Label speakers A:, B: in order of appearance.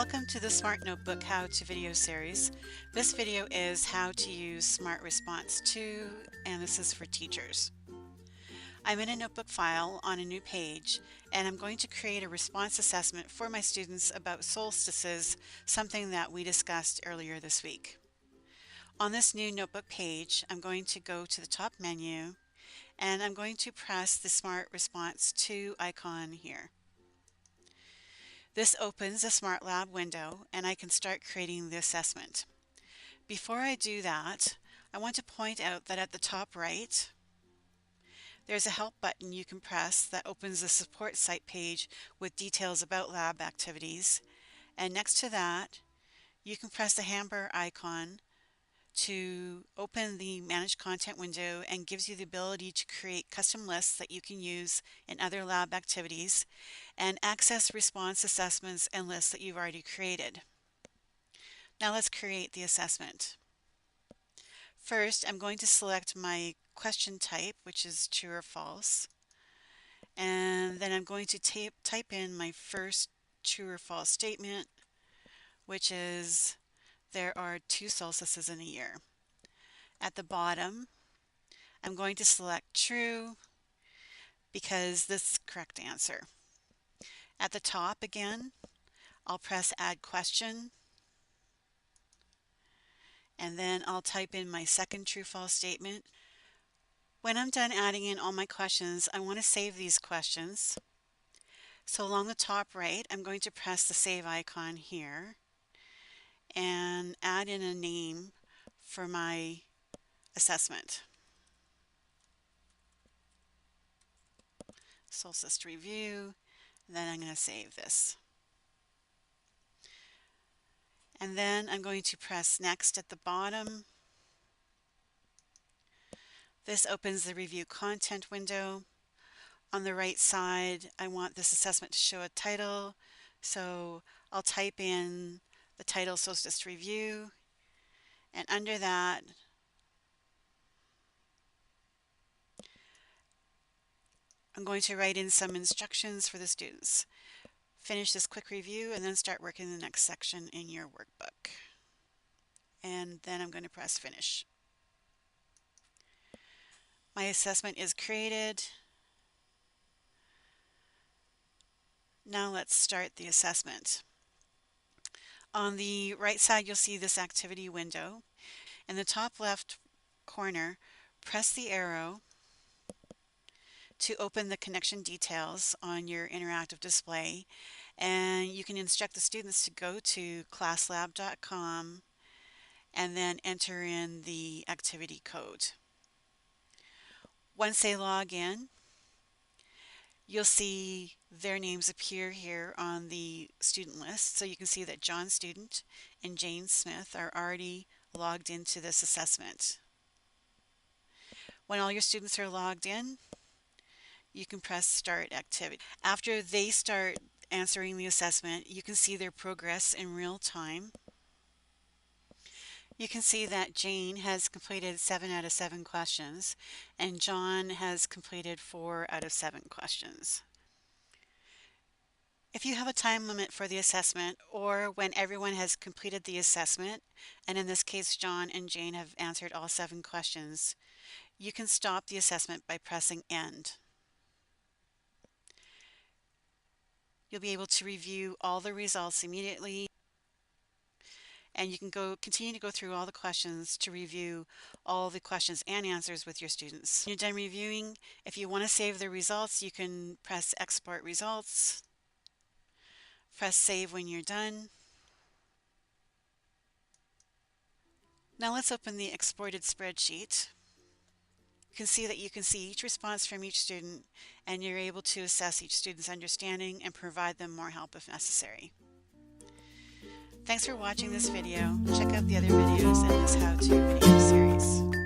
A: Welcome to the Smart Notebook How-To video series. This video is how to use Smart Response 2, and this is for teachers. I'm in a notebook file on a new page, and I'm going to create a response assessment for my students about solstices, something that we discussed earlier this week. On this new notebook page, I'm going to go to the top menu, and I'm going to press the Smart Response 2 icon here. This opens a Smart Lab window and I can start creating the assessment. Before I do that, I want to point out that at the top right, there's a help button you can press that opens the support site page with details about lab activities. And next to that, you can press the hamburger icon to open the Manage Content window and gives you the ability to create custom lists that you can use in other lab activities and access response assessments and lists that you've already created. Now let's create the assessment. First, I'm going to select my question type, which is true or false, and then I'm going to type in my first true or false statement, which is there are 2 solstices in a year. At the bottom, I'm going to select true because this is the correct answer. At the top again, I'll press add question, and then I'll type in my second true-false statement. When I'm done adding in all my questions, I want to save these questions. So along the top right, I'm going to press the save icon here and add in a name for my assessment. Solstice Review, then I'm going to save this. And then I'm going to press next at the bottom. This opens the review content window. On the right side, I want this assessment to show a title, so I'll type in the title Solstice Review, and under that I'm going to write in some instructions for the students. Finish this quick review and then start working the next section in your workbook. And then I'm going to press finish. My assessment is created. Now let's start the assessment. On the right side, you'll see this activity window. In the top left corner, press the arrow to open the connection details on your interactive display, and you can instruct the students to go to classlab.com and then enter in the activity code. Once they log in, you'll see their names appear here on the student list, so you can see that John Student and Jane Smith are already logged into this assessment. When all your students are logged in, you can press Start Activity. After they start answering the assessment, you can see their progress in real time. You can see that Jane has completed 7 out of 7 questions, and John has completed 4 out of 7 questions. If you have a time limit for the assessment, or when everyone has completed the assessment, and in this case John and Jane have answered all 7 questions, you can stop the assessment by pressing End. You'll be able to review all the results immediately, and you can continue to go through all the questions to review all the questions and answers with your students. When you're done reviewing, if you want to save the results, you can press Export Results. Press Save when you're done. Now let's open the exported spreadsheet. You can see that you can see each response from each student, and you're able to assess each student's understanding and provide them more help if necessary. Thanks for watching this video. Check out the other videos in this how-to video series.